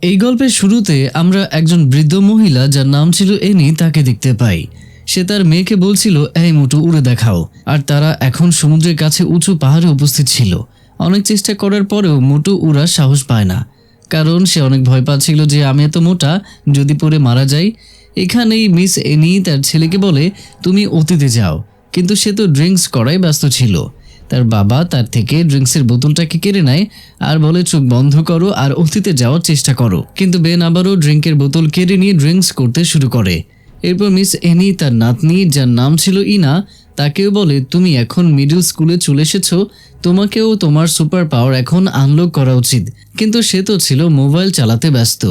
এই গল্পের শুরুতে আমরা একজন বৃদ্ধ মহিলা যার নাম ছিল এনি তাকে দেখতে পাই। সে তার মেয়েকে বলছিল, এই মোটু উড়ে দেখাও। আর তারা এখন সমুদ্রের কাছে উঁচু পাহাড়ে উপস্থিত ছিল। অনেক চেষ্টা করার পরেও মোটু উড়ার সাহস পায় না, কারণ সে অনেক ভয় পাচ্ছিল যে আমি এত মোটা, যদি পড়ে মারা যাই। এখানেই মিস এনি তার ছেলেকে বলে, তুমি অতীতে যাও। কিন্তু সে তো ড্রিঙ্কস করায় ব্যস্ত ছিল। তার বাবা তার থেকে ড্রিঙ্কসের বোতলটাকে কেড়ে নেয় আর বলে, চোখ বন্ধ করো আর অতীতে যাওয়ার চেষ্টা করো। কিন্তু বেন আবারও ড্রিঙ্কের বোতল কেড়ে নিয়ে ড্রিঙ্কস করতে শুরু করে। এরপর মিস এনি তার নাতনি, যার নাম ছিল ইনা, তাকেও বলে, তুমি এখন মিডল স্কুলে চলে এসেছো, তোমাকেও তোমার সুপার পাওয়ার এখন আনলক করা উচিত। কিন্তু সে তো ছিল মোবাইল চালাতে ব্যস্ত।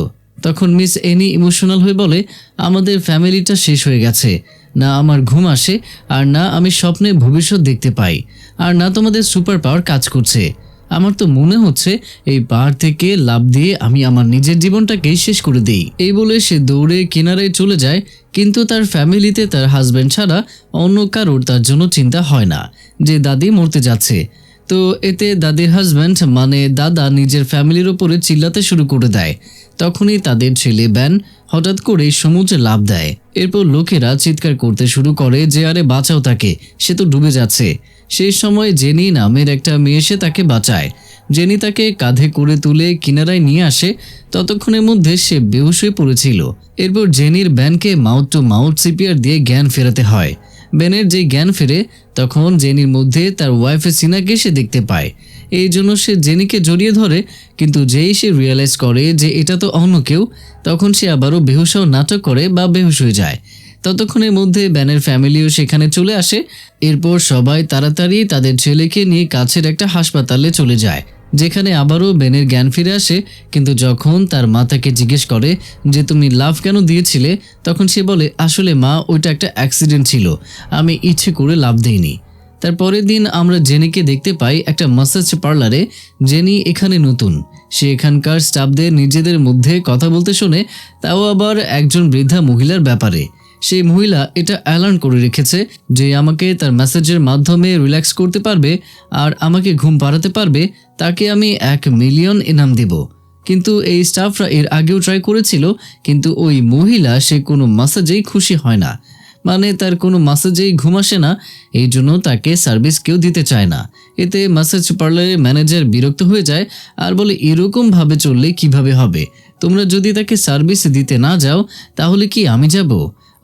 তখন মিস এনি ইমোশনাল হয়ে বলে, আমাদের ফ্যামিলিটা শেষ হয়ে গেছে। না আমার ঘুম আসে, আর না আমি স্বপ্নে ভবিষ্যৎ দেখতে পাই, আর না তোমাদের সুপার পাওয়ার কাজ করছে। আমার তো মনে হচ্ছে এই পাহাড় থেকে লাফ দিয়ে আমি আমার নিজের জীবনটাকেই শেষ করে দিই। এই বলে সে দৌড়ে কিনারায় চলে যায়। কিন্তু তার ফ্যামিলিতে তার হাজব্যান্ড ছাড়া অন্য কারোর তার জন্য চিন্তা হয় না যে দাদি মরতে যাচ্ছে। তো এতে দাদির হাজব্যান্ড মানে দাদা নিজের ফ্যামিলির ওপরে চিল্লাতে শুরু করে দেয়। তখনই তাদের ছেলে ব্যান হঠাৎ করে সমুদ্রে লাফ দেয়। এরপর লোকেরা চিৎকার করতে শুরু করে যে আরে বাঁচাও তাকে, সে তো ডুবে যাচ্ছে। সেই সময় জেনি নামের একটা মেয়ে এসে তাকে বাঁচায়। জেনি তাকে কাঁধে করে তুলে কিনারায় নিয়ে আসে। ততক্ষণের মধ্যে সে বেহুশ হয়ে পড়েছিল। এরপর জেনির ব্যানকে মাউথ টু মাউথ সিপিআর দিয়ে জ্ঞান ফেরাতে হয়। বেনের যেই জ্ঞান ফেরে, তখন জেনির মধ্যে তার ওয়াইফে সিনাকে সে দেখতে পায়। এই জন্য সে জেনিকে জড়িয়ে ধরে। কিন্তু যেই সে রিয়েলাইজ করে যে এটা তো অন্য কেউ, তখন সে আবারও বেহুশ হওয়ার নাটক করে বা বেহুশ হয়ে যায়। ততক্ষণের মধ্যে ব্যানের ফ্যামিলিও সেখানে চলে আসে। এরপর সবাই তাড়াতাড়ি তাদের ছেলেকে নিয়ে কাছের একটা হাসপাতালে চলে যায়, যেখানে আবারও বেনের জ্ঞান ফিরে আসে। কিন্তু যখন তার মা তাকে জিজ্ঞেস করে যে তুমি লাফ কেন দিয়েছিলে, তখন সে বলে, আসলে মা, ওইটা একটা অ্যাক্সিডেন্ট ছিল, আমি ইচ্ছে করে লাফ দিইনি। তার পরের দিন আমরা জেনিকে দেখতে পাই একটা ম্যাসাজ পার্লারে। জেনি এখানে নতুন। সে এখানকার স্টাফদের নিজেদের মধ্যে কথা বলতে শোনে, তাও আবার একজন বৃদ্ধা মহিলার ব্যাপারে। সেই মহিলা এটা অ্যালার্ন করে রেখেছে যে আমাকে তার মেসেজের মাধ্যমে রিল্যাক্স করতে পারবে আর আমাকে ঘুম পাড়াতে পারবে, তাকে আমি 1 মিলিয়ন ইনাম দেব। কিন্তু এই স্টাফরা এর আগেও ট্রাই করেছিল, কিন্তু ওই মহিলা সে কোনো ম্যাসাজেই খুশি হয় না। মানে তার কোনো ম্যাসাজেই ঘুম আসে না, এই জন্য তাকে সার্ভিস কেউ দিতে চায় না। এতে ম্যাসাজ পার্লারের ম্যানেজার বিরক্ত হয়ে যায় আর বলে, এরকমভাবে চললে কিভাবে হবে? তোমরা যদি তাকে সার্ভিস দিতে না যাও, তাহলে কি আমি যাব?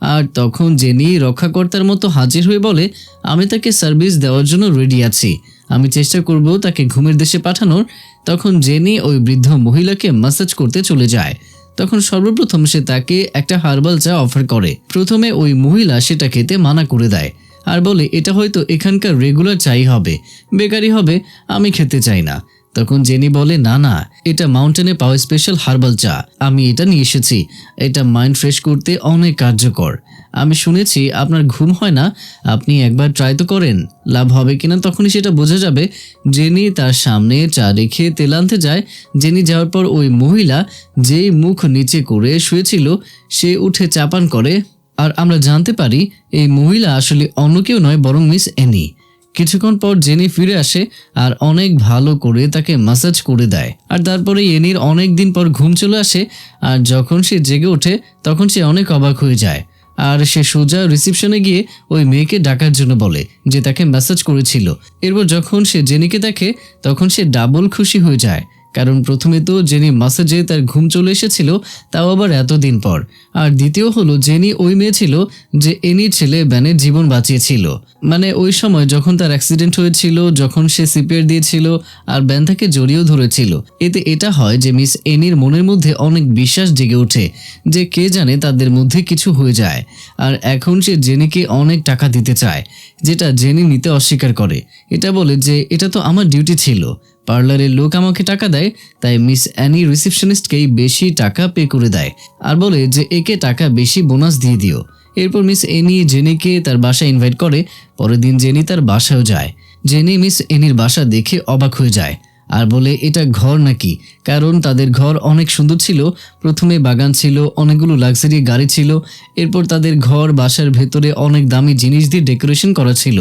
আর তখন জেনি রক্ষাকর্তার মতো হাজির হয়ে বলে, আমি তাকে সার্ভিস দেওয়ার জন্য রেডি আছি, আমি চেষ্টা করব তাকে ঘুমের দেশে পাঠানোর। তখন জেনি ওই বৃদ্ধ মহিলাকে ম্যাসাজ করতে চলে যায়। তখন সর্বপ্রথম সে তাকে একটা হার্বাল চা অফার করে। প্রথমে ওই মহিলা সেটা খেতে মানা করে দেয় আর বলে, এটা হয়তো এখানকার রেগুলার চাই হবে, বেকারি হবে, আমি খেতে চাই না। তখন জেনি বলে, না না, এটা মাউন্টেনে পাওয়া স্পেশাল হার্বাল চা, আমি এটা নিয়ে এসেছি, এটা মাইন্ড ফ্রেশ করতে অনেক কার্যকর। আমি শুনেছি আপনার ঘুম হয় না, আপনি একবার ট্রাই তো করেন, লাভ হবে কিনা তখনই সেটা বোঝা যাবে। জেনি তার সামনে চা রেখে তেল আনতে যায়। জেনি যাওয়ার পর ওই মহিলা যেই মুখ নিচে করে শুয়েছিল সে উঠে চা পান করে। আর আমরা জানতে পারি এই মহিলা আসলে অন্য কেউ নয়, বরং মিস এনি। কিছুক্ষণ পর জেনি ফিরে আসে আর অনেক ভালো করে তাকে ম্যাসাজ করে দেয়। আর তারপরে এনির অনেক দিন পর ঘুম চলে আসে। আর যখন সে জেগে ওঠে তখন সে অনেক অবাক হয়ে যায়। আর সে সোজা রিসেপশনে গিয়ে ওই মেয়েকে ডাকার জন্য বলে যে তাকে ম্যাসাজ করেছিল। এরপর যখন সে জেনিকে দেখে তখন সে ডাবল খুশি হয়ে যায়, কারণ প্রথমে তো জেনি ম্যাসাজে তার ঘুম চলে এসেছিল, তাও আবার এতদিন পর। আর দ্বিতীয় হলো জেনি ওই মেয়ে ছিল যে এনির ছেলে ব্যানের জীবন বাঁচিয়েছিল। মানে ওই সময় যখন তার অ্যাক্সিডেন্ট হয়েছিল, যখন সে সিপিআর দিয়েছিল আর ব্যান তাকে জড়িয়েও ধরেছিল। এতে এটা হয় যে মিস এনির মনের মধ্যে অনেক বিশ্বাস জেগে ওঠে যে কে জানে তাদের মধ্যে কিছু হয়ে যায়। আর এখন সে জেনিকে অনেক টাকা দিতে চায়, যেটা জেনি নিতে অস্বীকার করে। এটা বলে যে এটা তো আমার ডিউটি ছিল, পার্লারের লোক আমাকে টাকা দেয়, তাই মিস অ্যানি রিসেপশনিস্টকেই বেশি টাকা পে করে দেয় আর বলে যে একে টাকা বেশি বোনাস দিয়ে দিও। এরপর মিস এনি জেনিকে তার বাসায় ইনভাইট করে। পরের দিন জেনি তার বাসায়ও যায়। জেনি মিস এনির বাসা দেখে অবাক হয়ে যায় আর বলে এটা ঘর নাকি, কারণ তাদের ঘর অনেক সুন্দর ছিল। প্রথমে বাগান ছিল, অনেকগুলো লাক্সারি গাড়ি ছিল। এরপর তাদের ঘর বাসার ভেতরে অনেক দামি জিনিস দিয়ে ডেকোরেশন করা ছিল।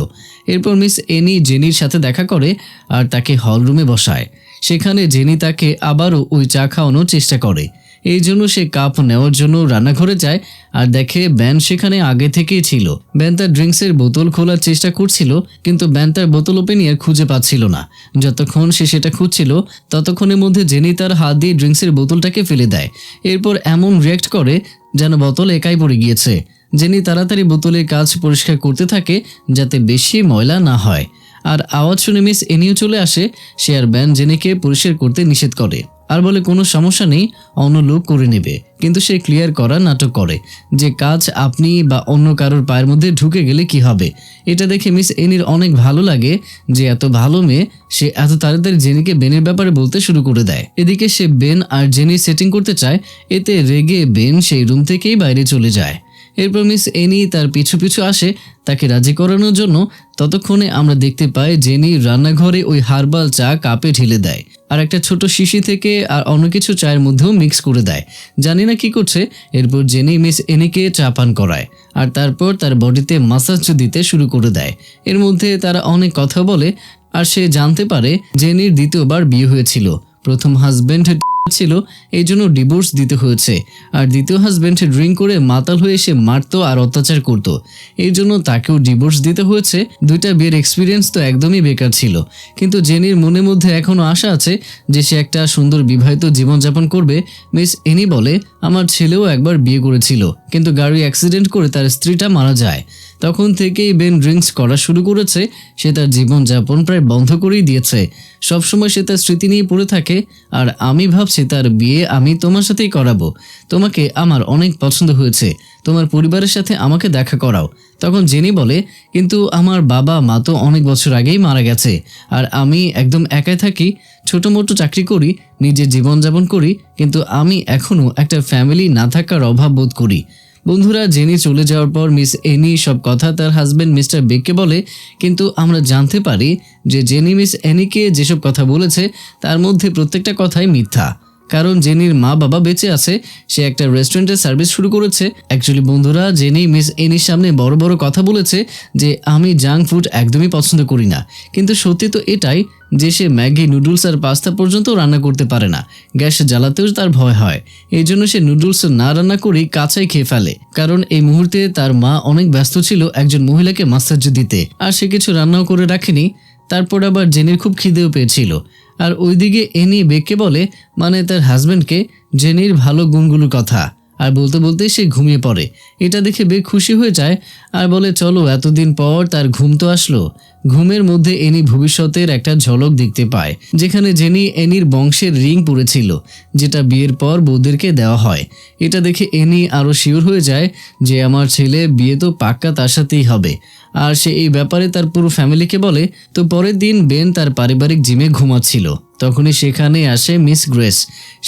এরপর মিস এনি জেনির সাথে দেখা করে আর তাকে হল রুমে বসায়। সেখানে জেনি তাকে আবারও ওই চা খাওয়ানোর চেষ্টা করে। এই জন্য সে কাপ নেওয়ার জন্য রান্নাঘরে যায় আর দেখে ব্যান সেখানে আগে থেকেই ছিল। ব্যান তার ড্রিঙ্কসের বোতল খোলার চেষ্টা করছিল, কিন্তু ব্যান তার বোতল ওপেনিয়ার খুঁজে পাচ্ছিল না। যতক্ষণ সে সেটা খুঁজছিল ততক্ষণের মধ্যে জেনি তার হাত দিয়ে ড্রিঙ্কসের বোতলটাকে ফেলে দেয়। এরপর এমন রিয়াক্ট করে যেন বোতল একাই পড়ে গিয়েছে। জেনি তাড়াতাড়ি বোতলের কাজ পরিষ্কার করতে থাকে যাতে বেশি ময়লা না হয়। আর আওয়াজ শুনে মিস এনিও চলে আসে। সে আর ব্যান জেনিকে পরিষ্কার করতে নিষেধ করে আর বলে কোনো সমস্যা নেই, অন্য লোক করে নেবে। কিন্তু সে ক্লিয়ার করার নাটক করে যে কাজ আপনি বা অন্য কারোর পায়ের মধ্যে ঢুকে গেলে কি হবে। এটা দেখে মিস এনির অনেক ভালো লাগে যে এত ভালো মেয়ে, সে এত তাড়াতাড়ি জেনিকে বেনের ব্যাপারে বলতে শুরু করে দেয়। এদিকে সে বেন আর জেনি সেটিং করতে চায়, এতে রেগে বেন সেই রুম থেকেই বাইরে চলে যায়। এরপর মিস এনি তার পিছু পিছু আসে তাকে রাজি করানোর জন্য। ততক্ষণে আমরা দেখতে পাই জেনি রান্নাঘরে ওই হার্বাল চা কাপে ঢেলে দেয় আর একটা ছোট শিশি থেকে আর অন্য কিছু চায়ের মধ্যেও মিক্স করে দেয়। জানি না কি করছে। এরপর জেনি মিস এনিকে চা পান করায় আর তারপর তার বডিতে মাসাজ দিতে শুরু করে দেয়। এর মধ্যে তারা অনেক কথা বলে আর সে জানতে পারে জেনির দ্বিতীয়বার বিয়ে হয়েছিল। প্রথম হাজবেন্ড ছিল, এই জন্য ডিভোর্স দিতে হয়েছে। আর দ্বিতীয় হাজবেন্ড ড্রিঙ্ক করে মাতাল হয়ে সে মারতো আর অত্যাচার করত, এই জন্য তাকেও ডিভোর্স দিতে হয়েছে। দুইটা বিয়ের এক্সপিরিয়েন্স তো একদমই বেকার ছিল। কিন্তু জেনির মনের মধ্যে এখনো আশা আছে যে সে একটা সুন্দর বিবাহিত জীবনযাপন করবে। মিস এনি বলে, আমার ছেলেও একবার বিয়ে করেছিল, কিন্তু গাড়ি অ্যাক্সিডেন্ট করে তার স্ত্রীটা মারা যায়। তখন থেকেই বেন ড্রিঙ্কস করা শুরু করেছে। সে তার জীবনযাপন প্রায় বন্ধ করেই দিয়েছে। সবসময় সে তার স্মৃতি নিয়ে পড়ে থাকে। আর আমি ভাবছি তার বিয়ে আমি তোমার সাথেই করাবো। তোমাকে আমার অনেক পছন্দ হয়েছে, তোমার পরিবারের সাথে আমাকে দেখা করাও। তখন জেনি বলে, কিন্তু আমার বাবা মা তো অনেক বছর আগেই মারা গেছে আর আমি একদম একাই থাকি, ছোট মোটো চাকরি করি, নিজের জীবনযাপন করি, কিন্তু আমি এখনো একটা ফ্যামিলি না থাকার অভাব বোধ করি। বন্ধুরা, জেনি চলে যাওয়ার পর মিস এনি সব কথা তার হাজবেন্ড মিস্টার বেককে বলে, কিন্তু আমরা জানতে পারি যে জেনি মিস এনিকে যেসব কথা বলেছে তার মধ্যে প্রত্যেকটা কথাই মিথ্যা। কারণ জেনির মা বাবা বেঁচে আছে, সে একটা রেস্টুরেন্টের সার্ভিস শুরু করেছে। অ্যাকচুয়ালি বন্ধুরা, জেনি মিস এনির সামনে বড় বড় কথা বলেছে যে আমি জাঙ্ক ফুড একদমই পছন্দ করি না, কিন্তু সত্যি তো এটাই যে সে ম্যাগি, নুডলস আর পাস্তা পর্যন্ত রান্না করতে পারে না। গ্যাস জ্বালাতেও তার ভয় হয়, এই জন্য সে নুডলস না রান্না করেই কাঁচাই খেয়ে ফেলে। কারণ এই মুহূর্তে তার মা অনেক ব্যস্ত ছিল একজন মহিলাকে মাসাজ দিতে, আর সে কিছু রান্নাও করে রাখেনি। তারপর আবার জেনির খুব খিদেও পেয়েছিল। আর ওইদিকে এনি বেককে বলে, মানে তার হাজব্যান্ডকে, জেনির ভালো গুণগুলোর কথা। আর বলতে বলতে সে ঘুমিয়ে পড়ে। এটা দেখে বেক খুশি হয়ে যায় আর বলে, চলো, এতদিন পর তার ঘুম তো আসলো। ঘুমের মধ্যে এনি ভবিষ্যতের একটা ঝলক দেখতে পায়, যেখানে জেনি এনির বংশের রিং পরেছিল, যেটা বিয়ের পর বউদেরকে দেওয়া হয়। এটা দেখে এনি আরও শিওর হয়ে যায় যে আমার ছেলে বিয়ে তো পাক্কা তার সাথেই হবে। আর সে এই ব্যাপারে তার পুরো ফ্যামিলিকে বলে। তো পরের দিন বেন তার পারিবারিক জিমে ঘুমাচ্ছিল, তখনই সেখানে আসে মিস গ্রেস।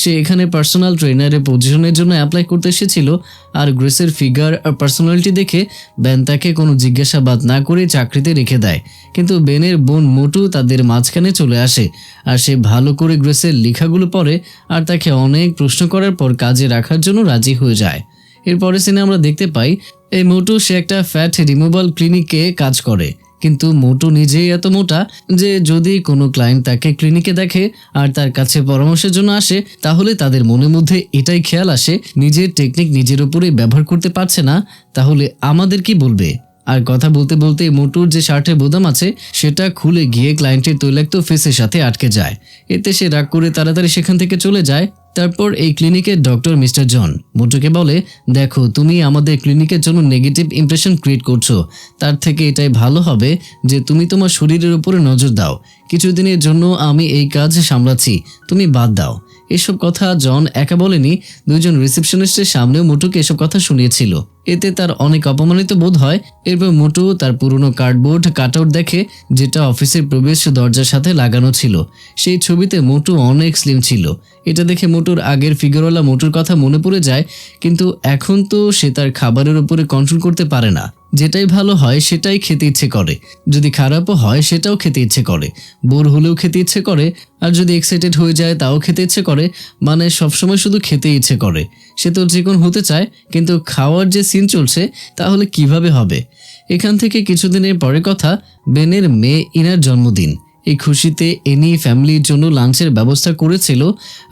সে এখানে পার্সোনাল ট্রেনারের পজিশনের জন্য অ্যাপ্লাই করতে এসেছিল। আর গ্রেসের ফিগার আর পার্সোনালিটি দেখে বেন তাকে কোনো জিজ্ঞাসাবাদ না করে চাকরিতে রেখে দেয়। কিন্তু বেনের বোন মোটু তাদের মাঝখানে চলে আসে আর সে ভালো করে গ্রেসের লেখাগুলো পড়ে আর তাকে অনেক প্রশ্ন করার পর কাজে রাখার জন্য রাজি হয়ে যায়। এরপরে সিনে আমরা দেখতে পাই এই মোটু সে একটা ফ্যাট রিমুভাল ক্লিনিকে কাজ করে, কিন্তু মোটু নিজেই এত মোটা যে যদি কোনো ক্লায়েন্ট তাকে ক্লিনিকে দেখে আর তার কাছে পরামর্শের জন্য আসে, তাহলে তাদের মনের মধ্যে এটাই খেয়াল আসে নিজের টেকনিক নিজের উপরেই ব্যবহার করতে পারছে না, তাহলে আমাদের কি বলবে। আর কথা বলতে বলতে মোটুর যে শার্টের বোতাম আছে সেটা খুলে গিয়ে ক্লায়েন্টের তৈলাক্ত ফেসের সাথে আটকে যায়। এতে সে রাগ করে তাড়াতাড়ি সেখান থেকে চলে যায়। তারপর এই ক্লিনিকের ডক্টর মিস্টার জন মোটুকে বলে, দেখো, তুমি আমাদের ক্লিনিকের জন্য নেগেটিভ ইমপ্রেশন ক্রিয়েট করছো, তার থেকে এটাই ভালো হবে যে তুমি তোমার শরীরের উপরে নজর দাও। কিছুদিনের জন্য আমি এই কাজ সামলাচ্ছি, তুমি বাদ দাও। এসব কথা জন একা বলেনি, দুইজন রিসেপশনিস্টের সামনেও মোটুকে এসব কথা শুনিয়েছিল। এতে তার অনেক অপমানিত বোধ হয়। এরপর মোটু তার পুরনো কার্ডবোর্ড কাটআউট দেখে, যেটা অফিসের প্রবেশ দরজার সাথে লাগানো ছিল। সেই ছবিতে মোটু অনেক স্লিম ছিল। এটা দেখে মোটুর আগের ফিগারওয়ালা মোটুর কথা মনে পড়ে যায়, কিন্তু এখন তো সে তার খাবারের উপরে কন্ট্রোল করতে পারে না। যেটাই ভালো হয় সেটাই খেতে ইচ্ছে করে, যদি খারাপও হয় সেটাও খেতে ইচ্ছে করে, বোর হলেও খেতে ইচ্ছে করে, আর যদি এক্সাইটেড হয়ে যায় তাও খেতে ইচ্ছে করে। মানে সবসময় শুধু খেতে ইচ্ছে করে। সে তো চিকন হতে চায়, কিন্তু খাওয়ার যে সিন চলছে তাহলে কিভাবে হবে। এখান থেকে কিছুদিনের পরের কথা, বেনের মেয়ে ইনার জন্মদিন। এই খুশিতে এনি ফ্যামিলির জন্য লাঞ্চের ব্যবস্থা করেছিল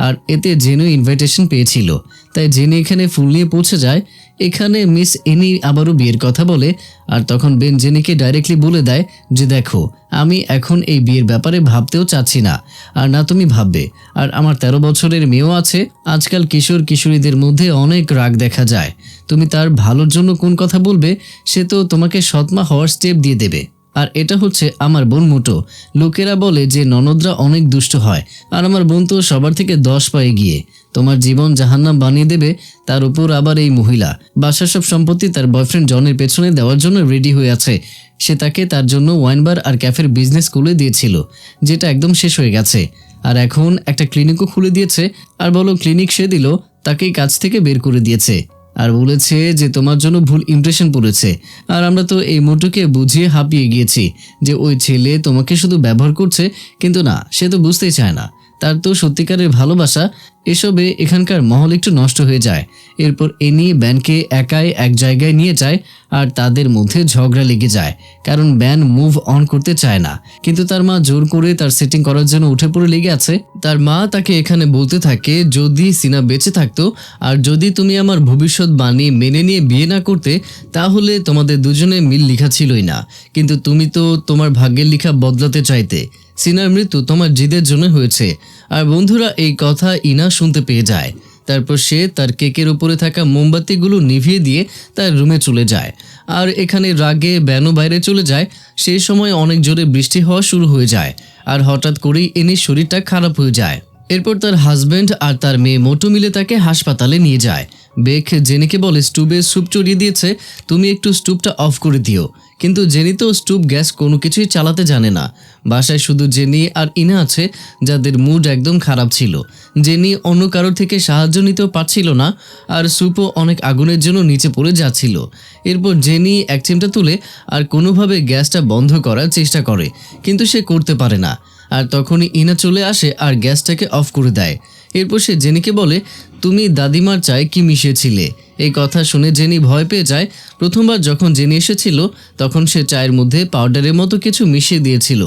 আর এতে জেনও ইনভাইটেশন পেয়েছিল। তাই জেনি এখানে ফুল নিয়ে পৌঁছে যায়। এখানে মিস এনি আবারও বিয়ের কথা বলে আর তখন বেন জেনিকে ডাইরেক্টলি বলে দেয় যে দেখো, আমি এখন এই বিয়ের ব্যাপারে ভাবতেও চাচ্ছি না, আর না তুমি ভাববে। আর আমার 13 বছরের মেয়েও আছে। আজকাল কিশোর কিশোরীদের মধ্যে অনেক রাগ দেখা যায়। তুমি তার ভালোর জন্য কোন কথা বলবে, সে তো তোমাকে সৎমা হওয়ার স্টেপ দিয়ে দেবে। আর এটা হচ্ছে আমার বোন মোটো। লোকেরা বলে যে ননদরা অনেক দুষ্ট হয়, আর আমার বোন তো সবার থেকে 10 পায়ে গিয়ে। তোমার জীবন জাহান্নাম বানিয়ে দেবে, তার উপর আবার এই মহিলা। বাসার সব সম্পত্তি তার বয়ফ্রেন্ড জনের পেছনে দেওয়ার জন্য রেডি হয়ে আছে। সে তাকে তার জন্য ওয়াইন বার আর ক্যাফের বিজনেস খুলে দিয়েছিল, যেটা একদম শেষ হয়ে গেছে। আর এখন একটা ক্লিনিকও খুলে দিয়েছে। আর বলো, ক্লিনিক সে দিল, তাকেই কাজ থেকে বের করে দিয়েছে আর বলেছে যে তোমার জন্য ভুল ইমপ্রেশন পড়েছে। আর আমরা তো এই মোটোকে বুঝিয়ে হাঁপিয়ে গিয়েছি যে ওই ছেলে তোমাকে শুধু ব্যবহার করছে, কিন্তু না, সে তো বুঝতেই চায় না। তার তো সত্যিকারের ভালোবাসা। এসবে এখানকার মহল একটু নষ্ট হয়ে যায়। এরপর এনি ব্যানকে একাই এক জায়গায় নিয়ে যায় আর তাদের মধ্যে ঝগড়া লেগে যায়, কারণ ব্যান মুভ অন করতে চায় না। কিন্তু তার মা জোর করে তার সেটিং করার জন্য উঠে পড়ে লেগে আছে। তার মা তাকে এখানে বলতে থাকে, যদি সিনা বেঁচে থাকতো আর যদি তুমি আমার ভবিষ্যৎবাণী মেনে নিয়ে বিয়ে না করতে, তাহলে তোমাদের দুজনে মিল লেখা ছিলই না। কিন্তু তুমি তো তোমার ভাগ্যের লেখা বদলাতে চাইতে। সিনার মৃত্যু তোমার জিদের জন্য হয়েছে। আর বন্ধুরা, এই কথা ইনা শুনতে পেয়ে যায়। তারপর সে তার কেকের উপরে থাকা মোমবাতিগুলো নিভিয়ে দিয়ে তার রুমে চলে যায়। আর এখানে রাগে ব্যানও বাইরে চলে যায়। সেই সময় অনেক জোরে বৃষ্টি হওয়া শুরু হয়ে যায় আর হঠাৎ করেই এনির শরীরটা খারাপ হয়ে যায়। এরপর তার হাজব্যান্ড আর তার মেয়ে মোটো মিলে তাকে হাসপাতালে নিয়ে যায়। বেক জেনিকে বলে স্টুবে স্যুপ চড়িয়ে দিয়েছে, তুমি একটু স্টুপটা অফ করে দিও। কিন্তু জেনি তো স্টুপ গ্যাস কোনো কিছুই চালাতে জানে না। বাসায় শুধু জেনি আর ইনা আছে, যাদের মুড একদম খারাপ ছিল। জেনি অন্য কারোর থেকে সাহায্য নিতেও পারছিল না, আর স্যুপও অনেক আগুনের জন্য নিচে পড়ে যাচ্ছিল। এরপর জেনি এক চিমটা তুলে আর কোনোভাবে গ্যাসটা বন্ধ করার চেষ্টা করে, কিন্তু সে করতে পারে না। আর তখনই ইনা চলে আসে আর গ্যাসটাকে অফ করে দেয়। এরপর সে জেনিকে বলে, তুমি দাদিমার চায়ে কি মিশিয়েছিলে? এই কথা শুনে জেনি ভয় পেয়ে যায়। প্রথমবার যখন জেনি এসেছিল তখন সে চায়ের মধ্যে পাউডারের মতো কিছু মিশিয়ে দিয়েছিল।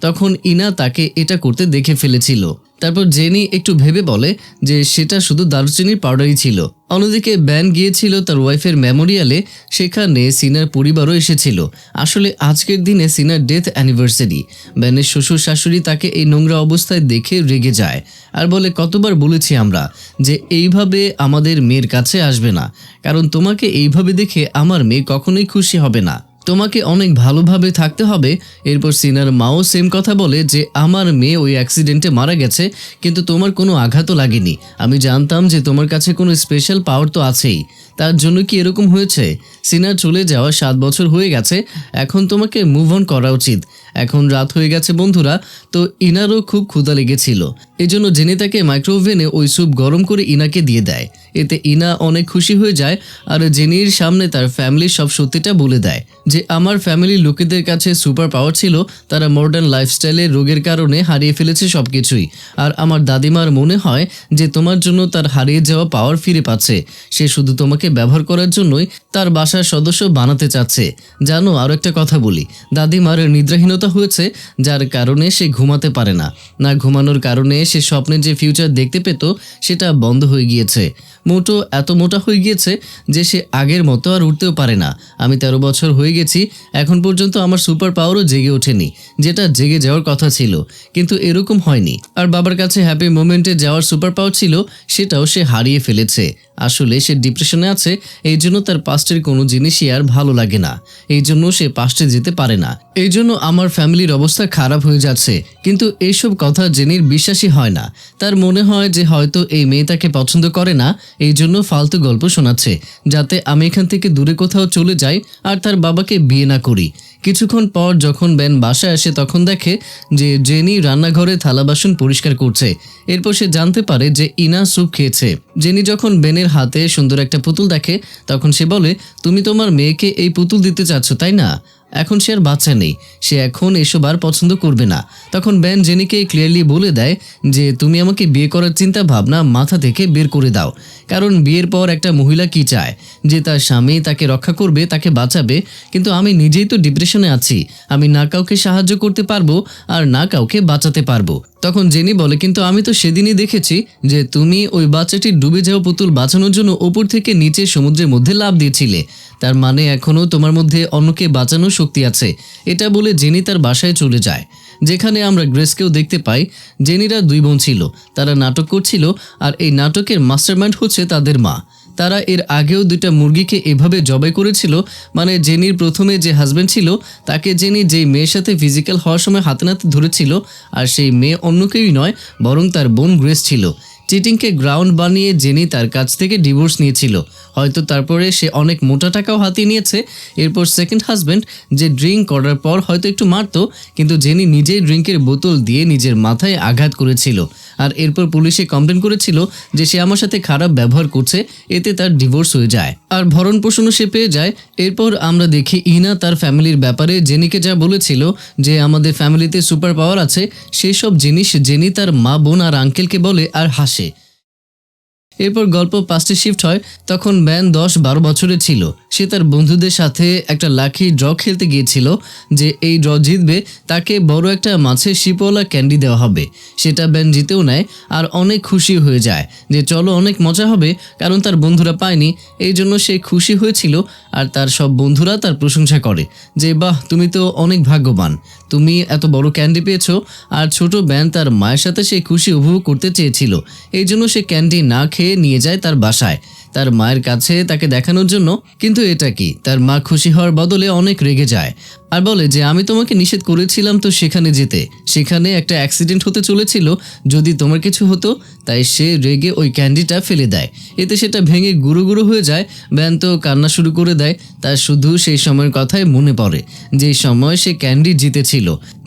তখন ইনা তাকে এটা করতে দেখে ফেলেছিল। তারপর জেনি একটু ভেবে বলে যে সেটা শুধু দারুচিনির পাউডারই ছিল। অন্যদিকে ব্যান গিয়েছিল তার ওয়াইফের মেমোরিয়ালে, সেখানে সিনার পরিবারও এসেছিল। আসলে আজকের দিনে সিনার ডেথ অ্যানিভার্সারি। ব্যানের শ্বশুর শাশুড়ি তাকে এই নোংরা অবস্থায় দেখে রেগে যায় আর বলে, কতবার বলেছি আমরা যে এইভাবে আমাদের মেয়ের কাছে আসবে না, কারণ তোমাকে এইভাবে দেখে আমার মেয়ে কখনোই খুশি হবে না, তোমাকে অনেক ভালোভাবে থাকতে হবে। এরপর সিনার মাও সেম কথা বলে যে আমার মেয়ে ওই অ্যাক্সিডেন্টে মারা গেছে, কিন্তু তোমার কোনো আঘাতও লাগেনি। আমি জানতাম যে তোমার কাছে কোনো স্পেশাল পাওয়ার তো আছেই, তার জন্য কি এরকম হয়েছে? সিনার চলে যাওয়া 7 বছর হয়ে গেছে, এখন তোমাকে মুভ অন করা উচিত। এখন রাত হয়ে গেছে বন্ধুরা, তো ইনারও খুব ক্ষুধা লেগেছিল। এজন্য জেনে তাকে মাইক্রোওভেনে ওই স্যুপ গরম করে ইনাকে দিয়ে দেয়। এতে ইনা অনেক খুশি হয়ে যায় আর জেনির সামনে তার ফ্যামিলির সব সত্যিটা বলে দেয় যে আমার ফ্যামিলির লোকেদের কাছে সুপার পাওয়ার ছিল, তারা মডার্ন লাইফস্টাইলের রোগের কারণে হারিয়ে ফেলেছে সবকিছুই। আর আমার দাদিমার মনে হয় যে তোমার জন্য তার হারিয়ে যাওয়া পাওয়ার ফিরে পাচ্ছে। সে শুধু তোমাকে ব্যবহার করার জন্যই তার বাসার সদস্য বানাতে চাচ্ছে। জানো, আরও একটা কথা বলি, দাদিমার নিদ্রাহীনতা হয়েছে, যার কারণে সে ঘুমাতে পারে না। না ঘুমানোর কারণে সে স্বপ্নে যে ফিউচার দেখতে পেত সেটা বন্ধ হয়ে গিয়েছে। মোটো এত মোটা হয়ে গিয়েছে যে সে আগের মতো আর উঠতেও পারে না। আমি 13 বছর হয়ে গেছি, এখন পর্যন্ত আমার সুপার পাওয়ারও জেগে ওঠেনি, যেটা জেগে যাওয়ার কথা ছিল, কিন্তু এরকম হয়নি। আর বাবার কাছে হ্যাপি মোমেন্টে যাওয়ার সুপার পাওয়ার ছিল, সেটাও সে হারিয়ে ফেলেছে। আসলে সে ডিপ্রেশনে আছে, এই জন্য তার পাস্টের কোনো জিনিসই আর ভালো লাগে না, এই জন্য সে পাস্টে যেতে পারে না। এই জন্য আমার ফ্যামিলির অবস্থা খারাপ হয়ে যাচ্ছে। কিন্তু এইসব কথা জেনির বিশ্বাসই হয় না। তার মনে হয় যে হয়তো এই মেয়ে তাকে পছন্দ করে না, এই জন্য ফালতু গল্প শোনাচ্ছে, যাতে আমি এখান থেকে দূরে কোথাও চলে যাই আর তার বাবাকে বিয়ে না করি। কিছুক্ষণ পর যখন ব্যান বাসায় আসে তখন দেখে যে জেনি রান্নাঘরে থালা বাসন পরিষ্কার করছে। এরপর সে জানতে পারে যে ইনা স্যুপ খেয়েছে। জেনি যখন বেনের হাতে সুন্দর একটা পুতুল দেখে তখন সে বলে, তুমি তোমার মেয়েকে এই পুতুল দিতে চাচ্ছ তাই না? এখন সে আর বাচ্চা নেই, সে এখন এসব আর পছন্দ করবে না। তখন ব্যান জেনিকে ক্লিয়ারলি বলে দেয় যে তুমি আমাকে বিয়ে করার চিন্তা ভাবনা মাথা থেকে বের করে দাও। কারণ বিয়ের পর একটা মহিলা কি চায়, যে তার স্বামী তাকে রক্ষা করবে, তাকে বাঁচাবে। কিন্তু আমি নিজেই তো ডিপ্রেশনে আছি, আমি না কাউকে সাহায্য করতে পারবো আর না কাউকে বাঁচাতে পারবো। তখন জেনি বলে কিন্তু আমি তো সেদিনই দেখেছি যে তুমি ওই বাচ্চাটির ডুবে যাওয়া পুতুল বাঁচানোর জন্য ওপর থেকে নিচে সমুদ্রের মধ্যে লাফ দিয়েছিলে, তার মানে এখনও তোমার মধ্যে অন্যকে বাঁচানোর শক্তি আছে। এটা বলে জেনি তার বাসায় চলে যায়, যেখানে আমরা গ্রেসকেও দেখতে পাই। জেনিরা 2 বোন ছিল, তারা নাটক করছিল, আর এই নাটকের মাস্টারমাইন্ড হচ্ছে তাদের মা। তারা এর আগেও 2টা মুরগিকে এভাবে জবাই করেছিল। মানে জেনির প্রথমে যে হাজব্যান্ড ছিল তাকে জেনি যেই মেয়ের সাথে ফিজিক্যাল হওয়ার সময় হাতে নাতে ধরেছিল, আর সেই মেয়ে অন্য কেউই নয় বরং তার বোন গ্রেস ছিল। চিটিংকে গ্রাউন্ড বানিয়ে জেনি তার কাছ থেকে ডিভোর্স নিয়েছিল। হয়তো তারপরে সে অনেক মোটা টাকাও হাতিয়ে নিয়েছে। এরপর সেকেন্ড হাজব্যান্ড যে ড্রিঙ্ক করার পর হয়তো একটু মারতো, কিন্তু জেনি নিজেই ড্রিঙ্কের বোতল দিয়ে নিজের মাথায় আঘাত করেছিল। আর এরপর পুলিশে কমপ্লেন করেছিল যে সে আমার সাথে খারাপ ব্যবহার করছে, এতে তার ডিভোর্স হয়ে যায় আর ভরণ পোষণও সে পেয়ে যায়। এরপর আমরা দেখি ইনা তার ফ্যামিলির ব্যাপারে জেনিকে যা বলেছিল যে আমাদের ফ্যামিলিতে সুপার পাওয়ার আছে, সেই সব জিনিস জেনি তার মা, বোন আর আঙ্কেলকে বলে আর হাসে। এরপর গল্প 5টে শিফট হয়। তখন ব্যান 10-12 বছরের ছিল। সে তার বন্ধুদের সাথে একটা লাকি ড্র খেলতে গিয়েছিল যে এই ড্র জিতবে তাকে বড় একটা মাছের শিপওয়ালা ক্যান্ডি দেওয়া হবে। সেটা ব্যান জিতেও নেয় আর অনেক খুশি হয়ে যায় যে চলো অনেক মজা হবে, কারণ তার বন্ধুরা পায়নি, এই জন্য সে খুশি হয়েছিল। আর তার সব বন্ধুরা তার প্রশংসা করে যে বাহ তুমি তো অনেক ভাগ্যবান, তুমি এত বড় ক্যান্ডি পেয়েছো। আর ছোট ব্যান তার মায়ের সাথে সে খুশি উপভোগ করতে চেয়েছিল, এই জন্য সে ক্যান্ডি না খেয়ে নিয়ে যায় তার বাসায় তার মায়ের কাছে তাকে দেখানোর জন্য। কিন্তু এটা কি, তার মা খুশি হওয়ার বদলে অনেক রেগে যায় আর বলে যে আমি তোমাকে নিষেধ করেছিলাম তো সেখানে যেতে, সেখানে একটা অ্যাক্সিডেন্ট হতে চলেছিল, যদি তোমার কিছু হতো। তাই সে রেগে ওই ক্যান্ডিটা ফেলে দেয়, এতে সেটা ভেঙে গুঁড়ো গুঁড়ো হয়ে যায়। ব্যান তো কান্না শুরু করে দেয়, তার শুধু সেই সময়ের কথাই মনে পড়ে যেই সময় সে ক্যান্ডি জিতেছিল।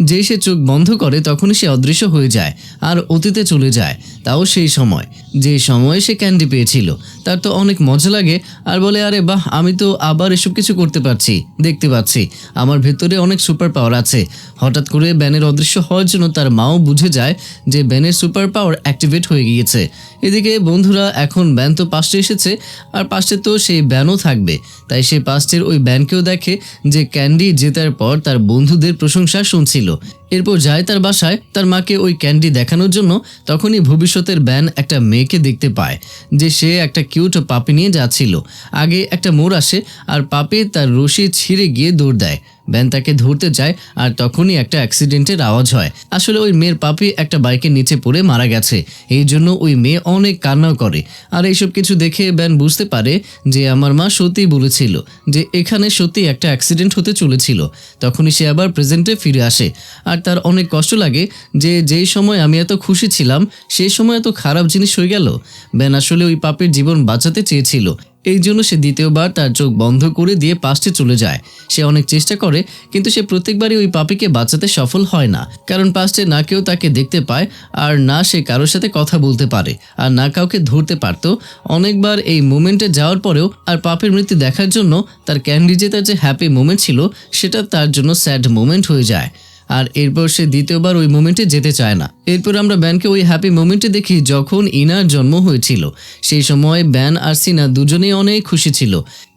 যেই সে চোখ বন্ধ করে তখনই সে অদৃশ্য হয়ে যায় আর অতীতে চলে যায়, তাও সেই সময় যে সময় সে ক্যান্ডি পেয়েছিল। তার তো অনেক মজা লাগে আর বলে আরে বাহ আমি তো আবার এসব কিছু করতে পারছি, দেখতে পাচ্ছি আমার ভেতরে অনেক সুপার পাওয়ার আছে। হঠাৎ করে ব্যানের অদৃশ্য হওয়ার জন্য তার মাও বুঝে যায় যে ব্যানের সুপার পাওয়ার অ্যাক্টিভেট হয়ে গিয়েছে। এদিকে বন্ধুরা এখন ব্যান তো পাশে এসেছে আর পাশে তো সেই ব্যানও থাকবে, তাই সে পাশের ওই ব্যানকেও দেখে যে ক্যান্ডি জেতার পর তার বন্ধুদের প্রশংসা শুনছিল। এরপর যায় তার বাসায় তার মাকে ওই ক্যান্ডি দেখানোর জন্য। তখনই ভবিষ্যতের ব্যান একটা মেয়েকে দেখতে পায় যে সে একটা কিউট পাপি নিয়ে যাচ্ছিল। আগে একটা মোড় আসে আর পাপি তার রশি ছিঁড়ে গিয়ে দৌড় দেয়। ব্যান তাকে ধরতে যায় আর তখনই একটা অ্যাক্সিডেন্টের আওয়াজ হয়। আসলে ওই মেয়ের পাপি একটা বাইকের নিচে পড়ে মারা গেছে, এই জন্য ওই মেয়ে অনেক কান্নাও করে। আর এইসব কিছু দেখে ব্যান বুঝতে পারে যে আমার মা সত্যিই বলেছিল যে এখানে সত্যি একটা অ্যাক্সিডেন্ট হতে চলেছিল। তখনই সে আবার প্রেজেন্টে ফিরে আসে আর তার অনেক কষ্ট লাগে যে যেই সময় আমি এত খুশি ছিলাম সেই সময় এত খারাপ জিনিস হয়ে গেল। ব্যান আসলে ওই পাপির জীবন বাঁচাতে চেয়েছিল, এই জন্য সে দ্বিতীয়বার তার চোখ বন্ধ করে দিয়ে পাশে চলে যায়। সে অনেক চেষ্টা করে কিন্তু সে প্রত্যেকবারই ওই পাপিকে বাঁচাতে সফল হয় না, কারণ পাশে না কেউ তাকে দেখতে পায় আর না সে কারোর সাথে কথা বলতে পারে আর না কাউকে ধরতে পারত। অনেকবার এই মোমেন্টে যাওয়ার পরেও আর পাপের মৃত্যু দেখার জন্য তার ক্যান্ডি জেতার যে হ্যাপি মোমেন্ট ছিল সেটা তার জন্য স্যাড মোমেন্ট হয়ে যায়। আর এরপর সে দ্বিতীয়বার ওই মোমেন্টে যেতে চায় না। এরপর আমরা ব্যানকে ওই হ্যাপি মোমেন্টে দেখি যখন ইনার জন্ম হয়েছিল। সেই সময় ব্যান আর সিনা দুজনেই অনেক খুশি ছিল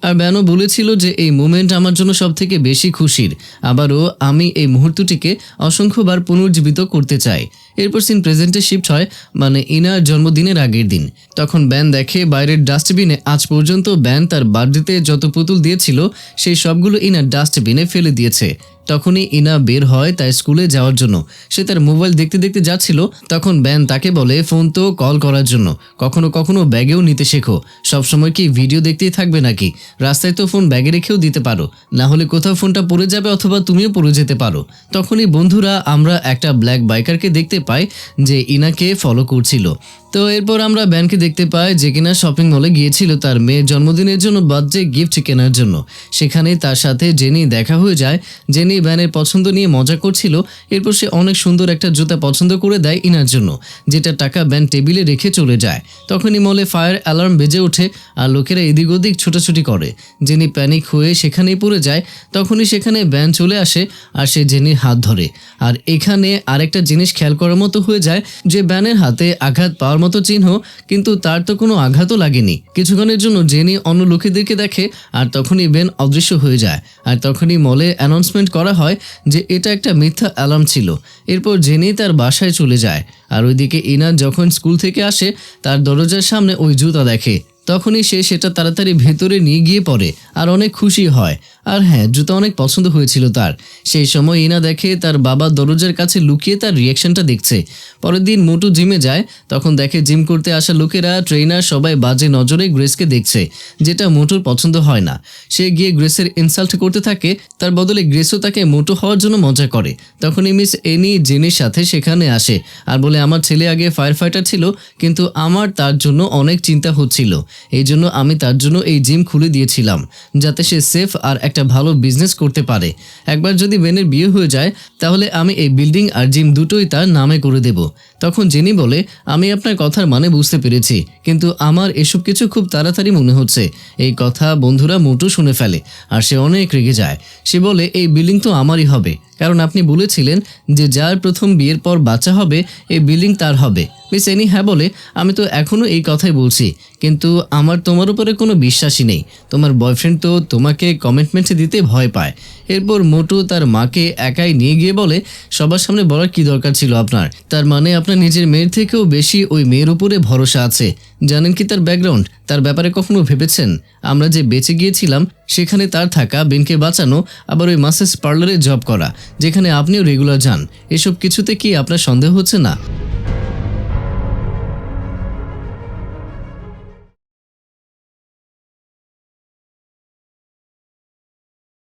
আর ব্যানও বলেছিল যে এই মোমেন্ট আমার জন্য সব থেকে বেশি খুশির, আবারও আমি এই মুহূর্তটিকে অসংখ্যবার পুনর্জীবিত করতে চাই। এরপর সিন প্রেজেন্টে শিফট হয়, মানে ইনার জন্মদিনের আগের দিন। তখন ব্যান দেখে বাইরের ডাস্টবিনে আজ পর্যন্ত ব্যান তার বার্থডেতে যত পুতুল দিয়েছিল সেই সবগুলো ইনার ডাস্টবিনে ফেলে দিয়েছে। তখনই ইনা বের হয় তাই স্কুলে যাওয়ার জন্য। সে তার মোবাইল দেখতে দেখতে যাচ্ছিল, তখন ব্যান তাকে বলে ফোন তো কল করার জন্য কখনো কখনো ব্যাগেও নিতে শেখো, সবসময় কি ভিডিও দেখতেই থাকবে নাকি? রাস্তায় তো ফোন ব্যাগে রেখেও দিতে পারো, না হলে কোথাও ফোনটা পড়ে যাবে অথবা তুমিও পড়ে যেতে পারো। তখনই বন্ধুরা আমরা একটা ব্ল্যাক বাইকারকে দেখতে পাই যে ইনাকে ফলো করছিল। তো এরপর আমরা ব্যানকে দেখতে পাই যে কিনা শপিং মলে গিয়েছিল তার মেয়ের জন্মদিনের জন্য বার্থডে গিফট কেনার জন্য। সেখানে তার সাথে জেনি দেখা হয়ে যায়। জেনি জেনি ব্যানের পছন্দ নিয়ে মজা করছিল। এরপর সে অনেক সুন্দর একটা জুতা পছন্দ করে দেয় ইনার জন্য, যেটা টাকা ব্যান টেবিলে রেখে চলে যায়। তখনই মলে ফায়ার অ্যালার্ম বেজে ওঠে আর লোকেরা এদিক ওদিক ছোটাছুটি করে। জেনি প্যানিক হয়ে সেখানেই পড়ে যায়। তখনই সেখানে ব্যান চলে আসে আর সে জেনির হাত ধরে। আর এখানে আরেকটা জিনিস খেয়াল করার মতো হয়ে যায় যে ব্যানের হাতে আঘাত পাওয়ার মতো চিহ্ন, কিন্তু তার তো কোনো আঘাতও লাগেনি। কিছুক্ষণের জন্য জেনি অন্য লোকেদেরকে দেখে আর তখনই ব্যান অদৃশ্য হয়ে যায়। আর তখনই মলে অ্যানাউন্সমেন্ট করা হয় যে এটা একটা মিথ্যা অ্যালার্ম ছিল। এরপর জেনি তার বাসায় চলে যায়। আর ওইদিকে ইনা যখন স্কুল থেকে আসে তার দরজার সামনে ওই জুতা দেখে। তখনই সে সেটা তাড়াতাড়ি ভেতরে নিয়ে গিয়ে পড়ে আর অনেক খুশি হয়। আর হ্যাঁ, জুতা অনেক পছন্দ হয়েছিল তার। সেই সময় ইনা দেখে তার বাবা দরজার কাছে লুকিয়ে তার রিয়াকশনটা দেখছে। পরের দিন মোটু জিমে যায়। তখন দেখে জিম করতে আসা লোকেরা, ট্রেনার সবাই বাজে নজরে গ্রেসকে দেখছে, যেটা মোটুর পছন্দ হয় না। সে গিয়ে গ্রেসের ইনসাল্ট করতে থাকে। তার বদলে গ্রেসও তাকে মোটু হওয়ার জন্য মজা করে। তখনই মিস এনি জেনির সাথে সেখানে আসে আর বলে, আমার ছেলে আগে ফায়ার ফাইটার ছিল, কিন্তু আমার তার জন্য অনেক চিন্তা হচ্ছিল। এই জন্য আমি তার জন্য এই জিম খুলে দিয়েছিলাম, যাতে সে সেফ আর একটা ভালো বিজনেস করতে পারে। একবার যদি বেনের বিয়ে হয়ে যায় তাহলে আমি এই বিল্ডিং আর জিম দুটোই তার নামে করে দেব। তখন জেনি বলে, আমি আপনার কথার মানে বুঝতে পেরেছি, কিন্তু আমার এসব কিছু খুব তাড়াতাড়ি মনে হচ্ছে। এই কথা বন্ধুরা মোটু শুনে ফেলে আর সে অনেক রেগে যায়। সে বলে, এই বিল্ডিং তো আমারই হবে, কারণ আপনি বলেছিলেন যে যার প্রথম বিয়ের পর বাচ্চা হবে এই বিল্ডিং তার হবে। মিস এনি হ্যাঁ বলে, আমি তো এখনও এই কথাই বলছি, কিন্তু আমার তোমার উপরে কোনো বিশ্বাসই নেই। তোমার বয়ফ্রেন্ড তো তোমাকে কমিটমেন্ট দিতে ভয় পায়। এরপর মোটু তার মাকে একাই নিয়ে গিয়ে বলে, সবার সামনে বলার কি দরকার ছিল আপনার? তার মানে আপনার নিজের মেয়ের থেকেও বেশি ওই মেয়ের উপরে ভরসা আছে। জানেন কি তার ব্যাকগ্রাউন্ড? তার ব্যাপারে কখনো ভেবেছেন? আমরা যে বেঁচে গিয়েছিলাম সেখানে তার থাকা, বেনকে বাঁচানো, আবার ওই মাসেজ পার্লারে জব করা, যেখানে আপনিও রেগুলার যান। এসব কিছুতে কি আপনার সন্দেহ হচ্ছে না?